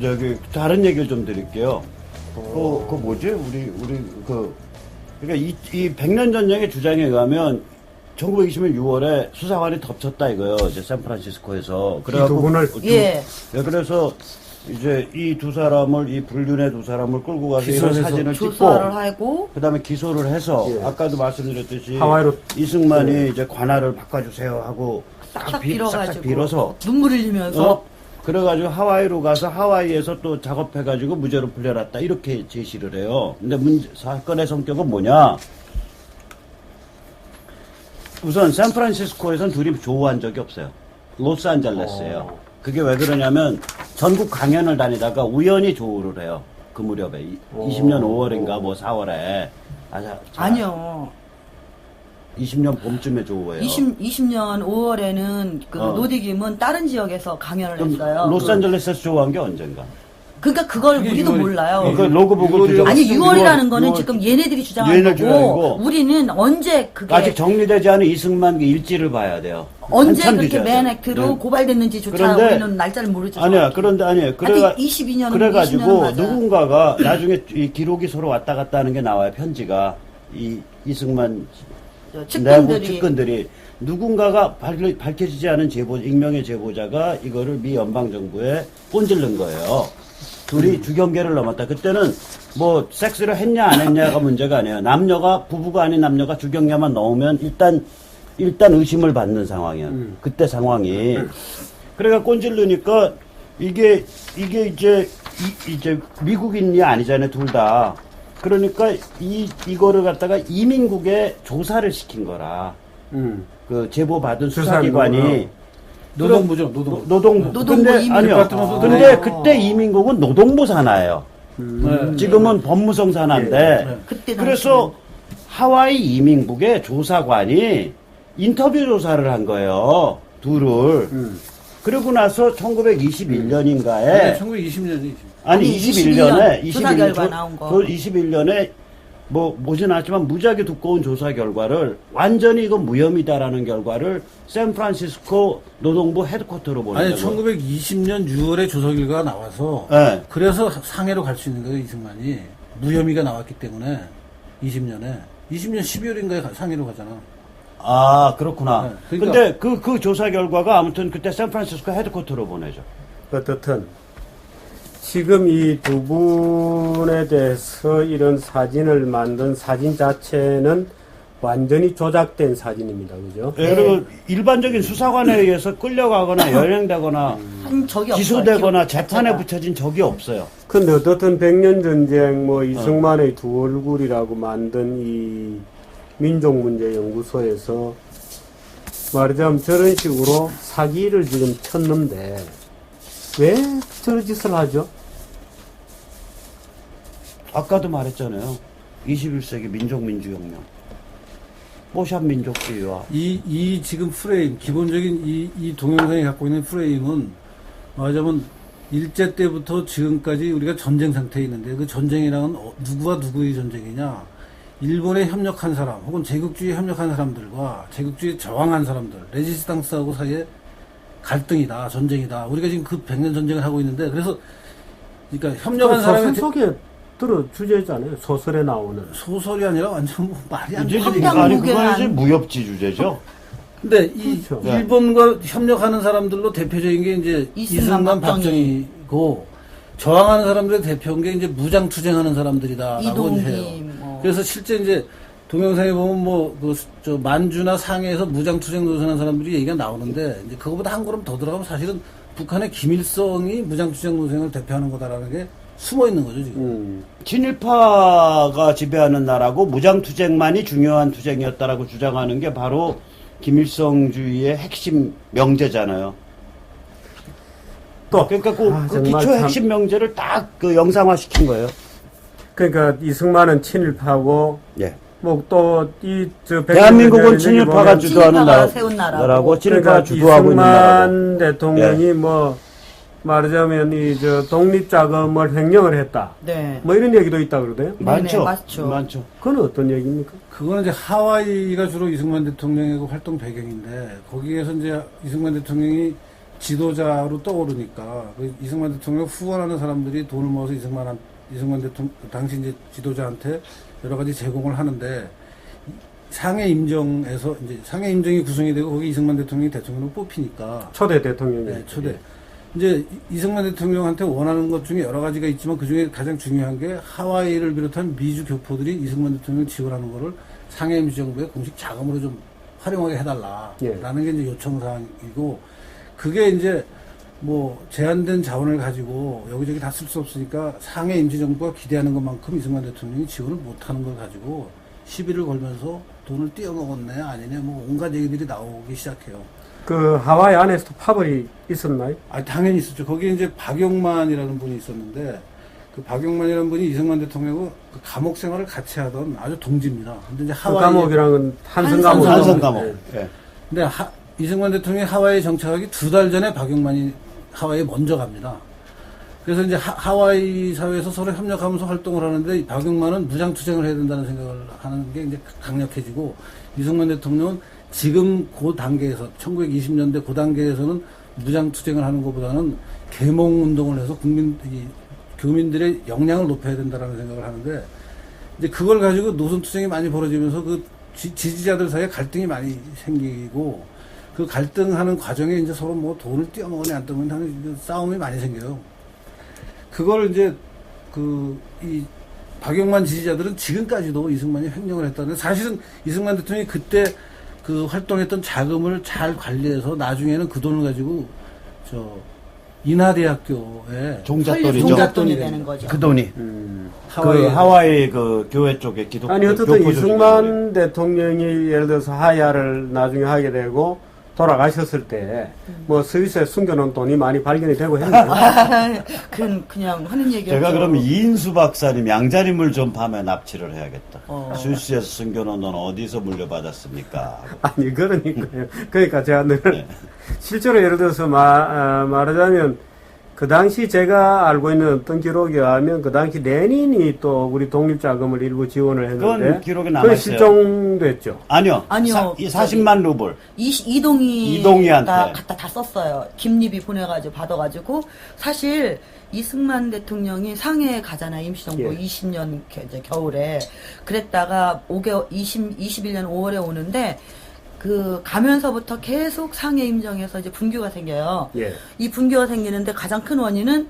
저기 다른 얘기를 좀 드릴게요. 그 뭐지? 그러니까 이 100년 전쟁의 주장에 의하면 1920년 6월에 수사관이 덮쳤다 이거요. 이제 샌프란시스코에서. 이 두 분을 예. 그래서 이제 이 두 사람을 이 불륜의 두 사람을 끌고 가서 이런 기소해서 사진을 찍고 조사를 하고 그다음에 기소를 해서 예. 아까도 말씀드렸듯이 하와이로 이승만이 이제 관할을 바꿔주세요 하고 싹 싹 빌어서 눈물 흘리면서 그래가지고 하와이로 가서 하와이에서 또 작업해가지고 무죄로 풀려났다 이렇게 제시를 해요. 근데 사건의 성격은 뭐냐? 우선 샌프란시스코에선 둘이 조우한 적이 없어요. 로스안젤레스예요. 그게 왜 그러냐면 전국 강연을 다니다가 우연히 조우를 해요. 그 무렵에 20년 5월인가 뭐 4월에 아니요. 20년 봄쯤에 조우해요. 20년 5월에는 그 노디김은 다른 지역에서 강연을 했어요. 로스안젤레스에서 조우한 게 언젠가? 그러니까 그걸 우리도 몰라요. 그 로그북을 뒤져. 아니 6월이라는 거는 지금 얘네들이 주장하는 얘네들 거고 주장이고. 우리는 언제 그게 아직 정리되지 않은 이승만 그 일지를 봐야 돼요. 언제 한참 그렇게 뒤져야 맨 돼요. 액트로 네. 고발됐는지조차 그런데- 우리는 날짜를 모르죠. 아니야. 그런데 아니에요. 그래가 22년은 그래가지고 20년은 맞아요. 누군가가 나중에 이 기록이 서로 왔다 갔다 하는 게 나와요. 편지가 이승만 저 내부 측근들이 측근들이 누군가가 밝혀지지 않은 익명의 제보자가 이거를 미 연방 정부에 꼰질른 거예요. 둘이 주경계를 넘었다. 그때는 뭐 섹스를 했냐 안 했냐가 문제가 아니에요. 남녀가 부부가 아닌 남녀가 주경계만 넣으면 일단 의심을 받는 상황이에요. 그때 상황이. 그래가 꼰질르니까 이게 이제 미국인이 아니잖아요, 둘 다. 그러니까 이거를 갖다가 이민국에 조사를 시킨 거라. 그 제보 받은 수사기관이 노동부죠, 노동부. 노동부 근데 이민국. 아니요. 아. 근데 그때 이민국은 노동부 산하예요. 네. 지금은 법무성 산하인데. 그때 그래서 하와이 이민국의 조사관이 인터뷰 조사를 한 거예요. 둘을. 그러고 나서 1921년인가에 1920년이 아니 21년 21년에 조사 결과 나온 거. 21년에 뭐진 않지만 무지하게 두꺼운 조사 결과를 완전히 이건 무혐의다라는 결과를 샌프란시스코 노동부 헤드쿼터로 보내는 아니 1920년 6월에 조사 결과가 나와서 네. 그래서 상해로 갈 수 있는 거예요. 이승만이 무혐의가 나왔기 때문에 20년 12월인가에 상해로 가잖아. 아 그렇구나. 네, 그러니까- 근데 그 조사 결과가 아무튼 그때 샌프란시스코 헤드쿼터로 보내죠. 어떻든 지금 이 두 분에 대해서 이런 사진을 만든 사진 자체는 완전히 조작된 사진입니다. 그죠? 예, 그리고 일반적인 수사관에 의해서 끌려가거나 연행되거나 한 적이 없어요. 기소되거나 기록 재판에 자체가. 붙여진 적이 없어요. 근데 어떻든 백년전쟁 뭐 이승만의 두 얼굴이라고 만든 이 민족문제연구소에서 말하자면 저런 식으로 사기를 지금 쳤는데 왜 저런 짓을 하죠? 아까도 말했잖아요. 21세기 민족민주혁명. 뽀샵 민족주의와 이 지금 프레임, 기본적인 이 동영상이 갖고 있는 프레임은 말하자면 일제 때부터 지금까지 우리가 전쟁 상태에 있는데 그 전쟁이랑은 누구와 누구의 전쟁이냐? 일본에 협력한 사람, 혹은 제국주의에 협력한 사람들과 제국주의에 저항한 사람들, 레지스탕스하고 사이에 갈등이다, 전쟁이다. 우리가 지금 그 100년 전쟁을 하고 있는데 그래서 그러니까 협력한 그러니까 사람이 그 그 네. 대- 네. 들어 주제잖아요. 소설에 나오는 소설이 아니라 완전 뭐 말이 안 이제 되는 황당- 아니 무게한- 그건 이제 무협지 주제죠. 근데 이 그렇죠. 일본과 협력하는 사람들로 대표적인 게 이제 이승만, 이승만, 박정희고 저항하는 사람들의 대표인 게 이제 무장투쟁하는 사람들이다라고 이동김, 해요. 뭐. 그래서 실제 이제 동영상에 보면 저 만주나 상해에서 무장투쟁 노선한 사람들이 얘기가 나오는데 이제 그거보다 한 걸음 더 들어가면 사실은 북한의 김일성이 무장투쟁 노선을 대표하는 거다라는 게 숨어 있는 거죠 지금. 친일파가 지배하는 나라고 무장투쟁만이 중요한 투쟁이었다라고 주장하는 게 바로 김일성주의의 핵심 명제잖아요. 또 그러니까 그 정말 기초 참- 핵심 명제를 딱 그 영상화시킨 거예요. 그러니까 이승만은 친일파고 예. 뭐 또 이저 대한민국은 친일파가 주도하는 친일파가 세운 나라고. 친일파가 그러니까 주도하고 있는 나라고. 이승만 대통령이 뭐 말하자면 이 저 독립 자금을 횡령을 했다. 네. 뭐 이런 얘기도 있다 그러대요. 많죠. 맞죠. 많죠. 그건 어떤 얘기입니까? 그거는 이제 하와이가 주로 이승만 대통령의 그 활동 배경인데 거기에서 이제 이승만 대통령이 지도자로 떠오르니까 그 이승만 대통령 후원하는 사람들이 돈을 모아서 이승만 대통령 당시 이제 지도자한테 여러 가지 제공을 하는데 상해 임정에서 이제 상해 임정이 구성이 되고 거기 이승만 대통령이 대통령으로 뽑히니까 초대 대통령이. 네, 초대. 이제 이승만 대통령한테 원하는 것 중에 여러 가지가 있지만 그 중에 가장 중요한 게 하와이를 비롯한 미주 교포들이 이승만 대통령을 지원하는 거를 상해 임시정부에 공식 자금으로 좀 활용하게 해달라라는 예. 게 이제 요청사항이고 그게 이제 뭐 제한된 자원을 가지고 여기저기 다 쓸 수 없으니까 상해 임시정부가 기대하는 것만큼 이승만 대통령이 지원을 못하는 걸 가지고 시비를 걸면서 돈을 띄어먹었네 아니네 뭐 온갖 얘기들이 나오기 시작해요. 그 하와이 안에서도 파벌이 있었나요? 아, 당연히 있었죠. 거기에 이제 박용만이라는 분이 있었는데, 그 박용만이라는 분이 이승만 대통령하고 그 감옥 생활을 같이 하던 아주 동지입니다. 근데 이제 그 하와이. 감옥이랑은 한성 감옥. 한성 감옥. 예. 근데 이승만 대통령이 하와이에 정착하기 2달 전에 박용만이 하와이에 먼저 갑니다. 그래서 이제 하와이 사회에서 서로 협력하면서 활동을 하는데, 박용만은 무장투쟁을 해야 된다는 생각을 하는 게 이제 강력해지고, 이승만 대통령은 지금 그 단계에서 1920년대 그 단계에서는 무장투쟁을 하는 것보다는 계몽운동을 해서 교민들의 역량을 높여야 된다라는 생각을 하는데 이제 그걸 가지고 노선투쟁이 많이 벌어지면서 그 지지자들 사이에 갈등이 많이 생기고 그 갈등하는 과정에 이제 서로 뭐 돈을 띄어먹으니 안 띄어먹으니 하는 싸움이 많이 생겨요. 그걸 이제 이 박용만 지지자들은 지금까지도 이승만이 횡령을 했다는데 사실은 이승만 대통령이 그때 그 활동했던 자금을 잘 관리해서 나중에는 그 돈을 가지고 인하대학교에 종잣돈이죠. 종잣돈이 되는 거죠. 그 돈이. 하와이 그 하와이 그 교회 쪽에 기독교. 아니 어쨌든 이승만 대통령이 예를 들어서 하야를 나중에 하게 되고 돌아가셨을 때 뭐 스위스에 숨겨놓은 돈이 많이 발견이 되고 했는데 그냥 하는 얘기였죠. 제가 그러면 이인수 박사님 양자림을 좀 밤에 납치를 해야겠다. 스위스에서 숨겨놓은 돈 어디서 물려받았습니까? 아니 그러니까요. 그러니까 제가 늘 네. 실제로 예를 들어서 말하자면 그 당시 제가 알고 있는 어떤 기록에 의하면 그 당시 레닌이 또 우리 독립자금을 일부 지원을 했는데 그건 기록에 그건 남아있어요. 실종됐죠. 아니요. 아니요. 40만 루블. 이동이가 이동희한테. 갖다 다 썼어요. 김립이 보내가지고 받아가지고 사실 이승만 대통령이 상해에 가잖아요. 임시정부 예. 20년 이제 겨울에 그랬다가 21년 5월에 오는데 그 가면서부터 계속 상해 임정에서 이제 분규가 생겨요. 예. 이 분규가 생기는데 가장 큰 원인은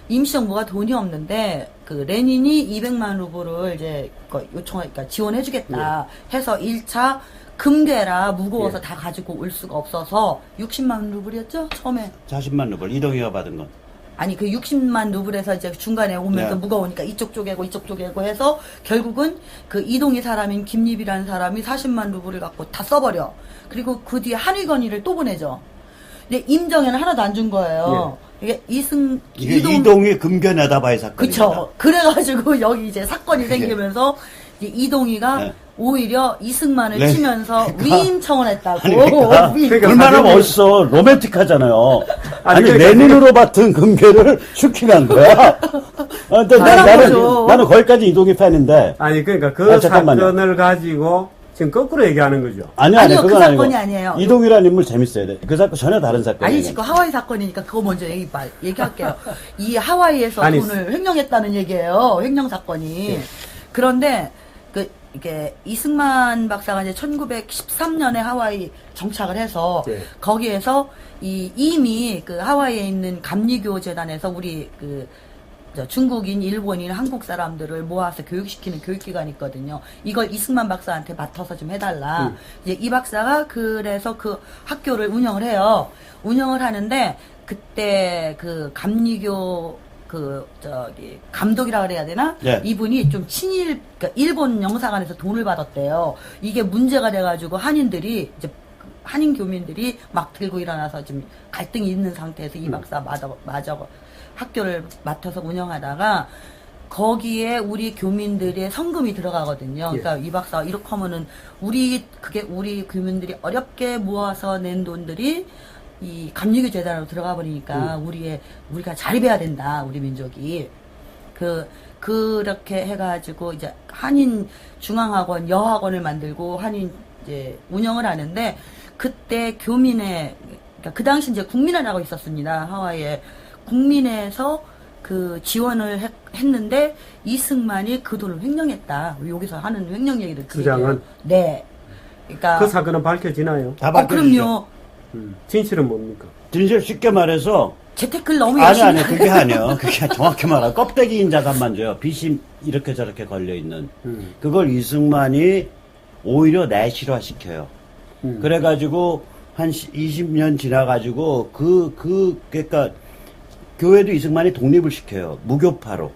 임시정부가 돈이 없는데 그 레닌이 200만 루블을 이제 그러니까 지원해주겠다 해서 1차 금괴라 무거워서 예. 다 가지고 올 수가 없어서 60만 루블이었죠 처음에. 40만 루블. 이동희가 받은 건. 아니 그 60만 루블에서 이제 중간에 오면서 네. 무거우니까 이쪽 쪼개고 이쪽 쪼개고 해서 결국은 그 이동희 사람인 김립이라는 사람이 40만 루블을 갖고 다 써버려. 그리고 그 뒤에 한의건의를 또 보내죠. 근데 임정에는 하나도 안 준 거예요. 이게 이게 이동희 금괴 내다바의 사건입니다. 그쵸. 그래가지고 여기 이제 사건이 생기면서 이제 이동희가 네. 오히려 이승만을 네. 치면서 위임 청원했다고. 아니, 그러니까 얼마나 사실은- 멋있어. 로맨틱하잖아요. 아니, 그러니까 레닌으로 맡은 금괴를 슈킹한 거야. 근데 거죠. 나는 거기까지 이동희 팬인데. 아니 그러니까 그 아, 잠깐만요. 사건을 가지고 지금 거꾸로 얘기하는 거죠. 아니요, 아니요, 그건 그 아니고. 사건이 아니에요. 이동희라는 인물 재밌어야 돼. 그 사건 전혀 다른 사건이에요. 아니 지금 하와이 사건이니까 그거 먼저 얘기할게요. 이 하와이에서 아니, 돈을 횡령했다는 얘기예요. 횡령 사건이. 예. 그런데 이게 이승만 박사가 이제 1913년에 하와이 정착을 해서 예. 거기에서 이미 그 하와이에 있는 감리교 재단에서 우리 중국인, 일본인, 한국 사람들을 모아서 교육시키는 교육기관이 있거든요. 이걸 이승만 박사한테 맡아서 좀 해달라. 이제 이 박사가 그래서 그 학교를 운영을 해요. 운영을 하는데 그때 그 감리교 감독이라 그래야 되나? 네. 이분이 좀 그러니까 일본 영사관에서 돈을 받았대요. 이게 문제가 돼가지고 한인 교민들이 막 들고 일어나서 지금 갈등이 있는 상태에서 이 박사 마저 학교를 맡아서 운영하다가 거기에 우리 교민들의 성금이 들어가거든요. 그러니까 이 박사가 이렇게 하면은 우리 교민들이 어렵게 모아서 낸 돈들이 이 감리교 재단으로 들어가 버리니까 우리가 자립해야 된다. 우리 민족이. 그렇게 해가지고 이제 한인 중앙학원, 여학원을 만들고 한인 이제 운영을 하는데 그때 교민의 그러니까 그 당시 이제 국민회라고 있었습니다. 하와이에 국민회에서 그 지원을 했는데 이승만이 그 돈을 횡령했다. 여기서 하는 횡령 얘기를 주장은? 네. 그러니까 그 사건은 밝혀지나요? 다 밝혀지죠. 그럼요. 진실은 뭡니까? 진실 쉽게 말해서 재테크를 너무 아니 열심히 그게 아니에요. 그게 정확히 말하면 껍데기인 자산만 줘요. 빚이 이렇게 저렇게 걸려 있는 그걸 이승만이 오히려 내실화시켜요. 그래가지고 한 20년 지나가지고 그러니까 교회도 이승만이 독립을 시켜요. 무교파로.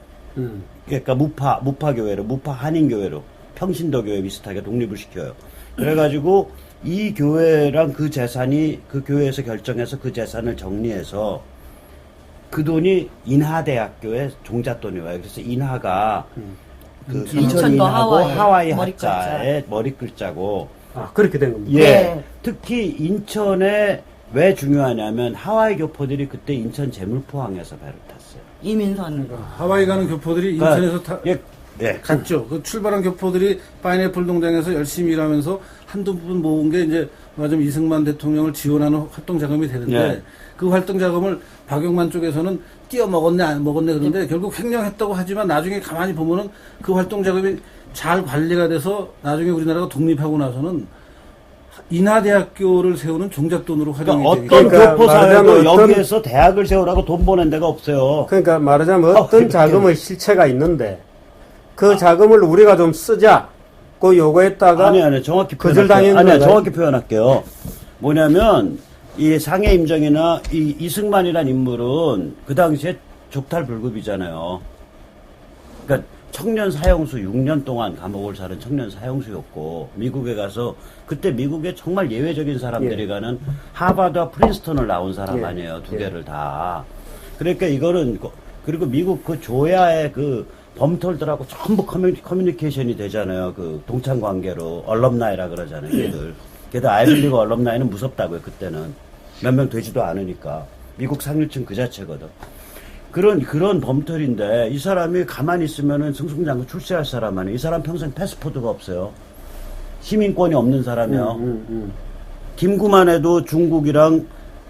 그러니까 무파 교회로, 무파 한인 교회로, 평신도 교회 비슷하게 독립을 시켜요. 그래가지고 이 교회랑 그 재산이 그 교회에서 결정해서 그 재산을 정리해서 그 돈이 인하대학교에 종잣돈이 와요. 그래서 인하가 그 인천 인천도 인하고 하와이 머리글자. 하자의 머리글자고 아, 그렇게 된 겁니다. 예. 네. 특히 인천에 왜 중요하냐면 하와이 교포들이 그때 인천 제물포항에서 배를 탔어요. 이민선. 하와이 가는 교포들이 그러니까 인천에서 예. 갔죠. 그 출발한 교포들이 파인애플 동장에서 열심히 일하면서 한두 분 모은 게 이제 맞으면 이승만 대통령을 지원하는 활동 자금이 되는데 예. 그 활동 자금을 박용만 쪽에서는 띄어 먹었네 안 먹었네 그런데 결국 횡령했다고 하지만 나중에 가만히 보면은 그 활동 자금이 잘 관리가 돼서 나중에 우리나라가 독립하고 나서는 인하대학교를 세우는 종잣돈으로 활용이 그러니까 되게 어떤 그러니까 교포 사회도 말하자면 어떤- 여기에서 대학을 세우라고 돈 보낸 데가 없어요. 그러니까 말하자면 어떤 이렇게. 자금의 실체가 있는데 그 자금을 우리가 좀 쓰자. 그 요구했다가 아니 정확히 거절당한 아니 건가요? 정확히 표현할게요. 뭐냐면 이 상해 임정이나 이 이승만이란 인물은 그 당시에 족탈불급이잖아요. 그러니까 청년 사형수 6년 동안 감옥을 사는 청년 사형수였고 미국에 가서 그때 미국에 정말 예외적인 사람들이 예. 가는 하버드와 프린스턴을 나온 사람 예. 아니에요. 두 예. 개를 다. 그러니까 이거는 그리고 미국 그 조야의 그 범털들하고 전부 커뮤니케이션이 되잖아요. 그 동창 관계로 얼럼나이라 그러잖아요. 걔들. 걔들 아이빌리그 얼럼나이는 무섭다고요. 그때는 몇 명 되지도 않으니까 미국 상류층 그 자체거든. 그런 범털인데 이 사람이 가만히 있으면은 승승장구 출세할 사람 아니에요. 이 사람 평생 패스포드가 없어요. 시민권이 없는 사람이요. 김구만 해도 중국이랑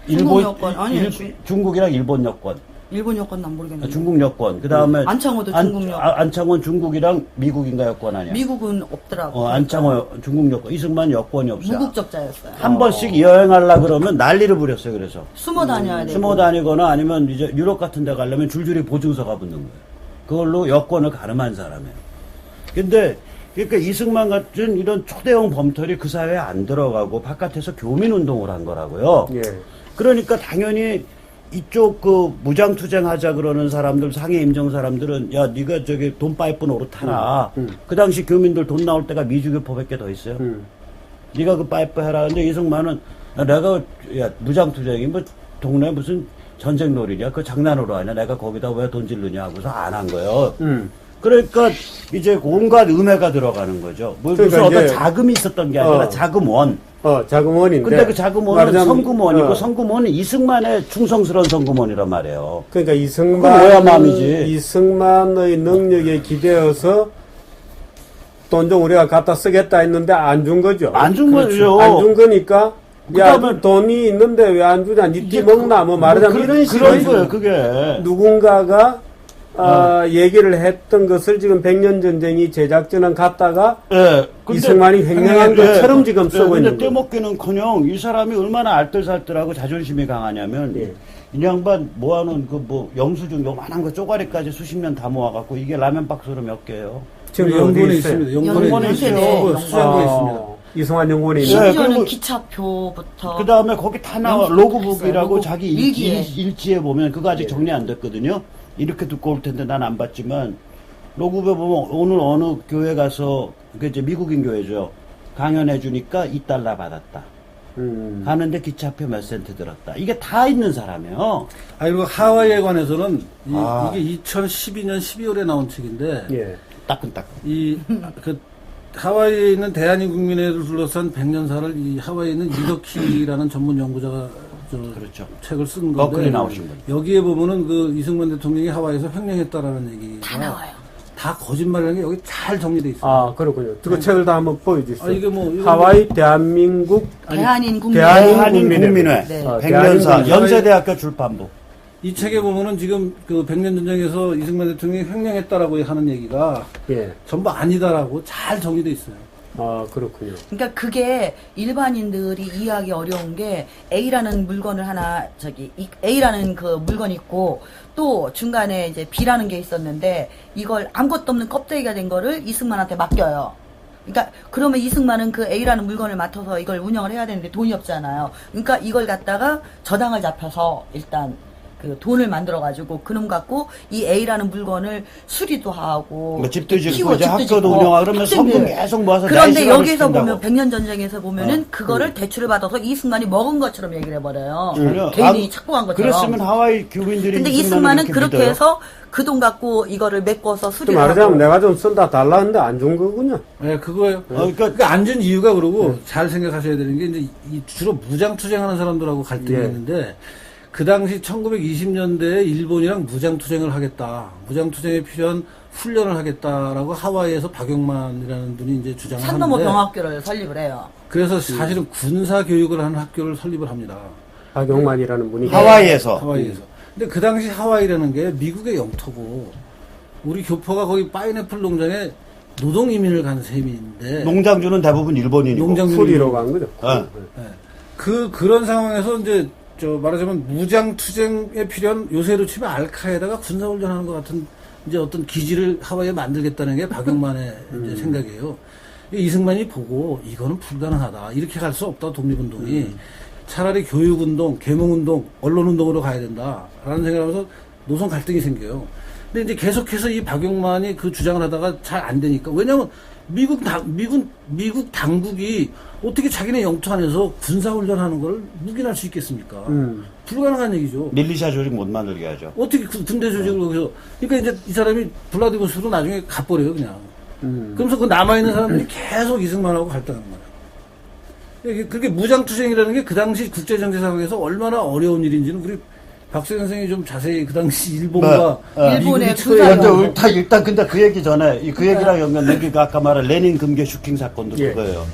중국 일본 여권, 아니에요. 중국이랑 일본 여권. 일본 여권 난 모르겠는데. 중국 여권. 그 다음에 안창호도 중국 여권. 안창호는 중국이랑 미국인가 여권 아니야? 미국은 없더라고. 안창호 중국 여권. 이승만 여권이 없어요. 무국적자였어요. 한 번씩 여행하려 그러면 난리를 부렸어요. 그래서 숨어 다녀야 되고. 숨어 다니거나 아니면 이제 유럽 같은 데 가려면 줄줄이 보증서가 붙는 거예요. 그걸로 여권을 가름한 사람이에요. 근데 그러니까 이승만 같은 이런 초대형 범털이 그 사회에 안 들어가고 바깥에서 교민운동을 한 거라고요. 예. 그러니까 당연히 이쪽 그 무장투쟁하자 그러는 사람들 상해 임정 사람들은 야 네가 저기 돈 파이프 노릇하라. 그 당시 교민들 돈 나올 때가 미주교포밖에 더 있어요. 네가 그 파이프 해라. 근데 이승만은 내가 야 무장투쟁이 뭐 동네 무슨 전쟁놀이냐 그 장난으로 하냐 내가 거기다 왜 돈 질르냐 하고서 안 한 거예요. 그러니까 이제 온갖 음해가 들어가는 거죠. 뭐 무슨 그러니까 어떤 이제 자금이 있었던 게 아니라 자금원. 자금원인데. 근데 그 자금원은 말하자면, 성금원이고 성금원은 이승만의 충성스러운 성금원이란 말이에요. 그러니까 그건 뭐야 마음이지. 이승만의 능력에 기대어서 돈 좀 우리가 갖다 쓰겠다 했는데 안 준 거죠. 안 준 거죠. 안 준 거니까 야, 그다음에- 돈이 있는데 왜 안 주냐? 니띠 이게 먹나? 뭐 말하자면 이런 그런 식의 거예요, 그게. 누군가가 얘기를 했던 것을 지금 백년 전쟁이 제작진은 갖다가 예. 이승만이 횡령한 것처럼 지금 쓰고 근데 있는 거예요. 떼먹기는커녕 이 사람이 얼마나 알뜰살뜰하고 자존심이 강하냐면 예. 이 양반 모아놓은 그 뭐 영수증 요만한 거 쪼가리까지 수십 년 다 모아갖고 이게 라면 박스로 몇 개예요. 지금 연구원에 어디 있습니다. 있어요? 연구원에 연구원에 있어요. 있어요. 수장고에 있습니다. 이승만 연구원에 예. 있는 심지어는 그리고- 기차표부터. 그 다음에 거기 다 나와. 영수증 로그북이라고 있어요. 자기 일기에. 일지에 보면 그거 아직 정리 안 됐거든요. 이렇게 두꺼울 텐데 난 안 봤지만 로그북에 보면 오늘 어느 교회 가서 그 이제 미국인 교회죠. 강연해 주니까 2달러 받았다. 가는데 기차표 몇 센트 들었다. 이게 다 있는 사람이에요. 그리고 하와이에 관해서는 아. 이게 2012년 12월에 나온 책인데 예. 따끈따끈. 그 하와이에 있는 대한민국민회를 둘러싼 100년사를 이 하와이에 있는 이덕희라는 전문 연구자가 그렇죠. 책을 쓴 버클리 건데 나오신 분. 여기에 보면은 그 이승만 대통령이 하와이에서 횡령했다라는 얘기가 다 나와요. 다 거짓말이라는 게 여기 잘 정리돼 있어요. 아, 그렇군요. 그 책을 다 한번 보여주세요. 아, 이게 뭐 이거 하와이 대한민국 대한인 국민 대한인 국민회 네. 백년사 대한민국 연세대학교 출판부. 이 책에 보면은 지금 그 백년전쟁에서 이승만 대통령이 횡령했다라고 하는 얘기가 예. 전부 아니다라고 잘 정리돼 있어요. 아, 그렇군요. 그러니까 그게 일반인들이 이해하기 어려운 게 A라는 물건을 하나 A라는 그 물건이 있고 또 중간에 이제 B라는 게 있었는데 이걸 아무것도 없는 껍데기가 된 거를 이승만한테 맡겨요. 그러니까 그러면 이승만은 그 A라는 물건을 맡아서 이걸 운영을 해야 되는데 돈이 없잖아요. 그러니까 이걸 갖다가 저당을 잡혀서 일단 그 돈을 만들어가지고 그놈 갖고 이 A라는 물건을 수리도 하고 뭐 집도 짓고 키워, 이제 집도 학교도 짓고 운영하고 그러면 학생들. 성금 계속 모아서 그런데 내시경을 여기서 시킨다고. 보면 백년전쟁에서 보면은 그거를 대출을 받아서 이승만이 먹은 것처럼 얘기를 해버려요. 전혀. 개인이 아, 착복한 것처럼. 그랬으면 하와이 교민들이 근데 이승만을 이승만은 이렇게 그렇게 믿어요? 해서 그 돈 갖고 이거를 메꿔서 또 수리를 말하자면 하고. 내가 좀 쓴다 달라 하는데 안 준 거군요. 네, 그거예요. 그러니까 안 준 이유가 그러고 잘 생각하셔야 되는 게 이제 주로 무장투쟁하는 사람들하고 갈등이 예. 있는데 그 당시 1920년대에 일본이랑 무장투쟁을 하겠다. 무장투쟁에 필요한 훈련을 하겠다라고 하와이에서 박용만이라는 분이 이제 주장을 산넘어 하는데 병학교를 설립을 해요. 그래서 사실은 군사 교육을 하는 학교를 설립을 합니다. 박용만이라는 분이 하와이에서 하와이에서. 근데 그 당시 하와이라는 게 미국의 영토고 우리 교포가 거기 파인애플 농장에 노동 이민을 간 셈인데 농장주는 대부분 일본인이고. 농장주는 쿠리로 간 거죠. 어. 네. 그런 상황에서 이제 말하자면 무장투쟁에 필요한 요새로 치면 알카에다가 군사훈련하는 것 같은 이제 어떤 기지를 하와이에 만들겠다는 게 박용만의 이제 생각이에요. 이승만이 보고 이거는 불가능하다. 이렇게 갈 수 없다. 독립운동이. 차라리 교육운동, 계몽운동, 언론운동으로 가야 된다라는 생각을 하면서 노선 갈등이 생겨요. 근데 이제 계속해서 이 박용만이 그 주장을 하다가 잘 안 되니까. 왜냐면 미국 당국이 어떻게 자기네 영토 안에서 군사훈련하는 걸 묵인할 수 있겠습니까? 불가능한 얘기죠. 밀리샤 조직 못 만들게 하죠. 어떻게 군대 조직을 거기서. 그러니까 이제 이 사람이 블라디보스토크로 나중에 가버려요, 그냥. 그러면서 그 남아있는 사람들이 계속 이승만하고 갈등하는 거예요. 그렇게 무장투쟁이라는 게 그 당시 국제정세 상황에서 얼마나 어려운 일인지는 우리 박수 선생이 좀 자세히 그 당시 일본과 일본의 미국이 군사 일단 근데 그 얘기 전에 그 얘기랑 연관된 게 아까 말한 레닌 금괴 슈킹 사건도 예. 그거예요.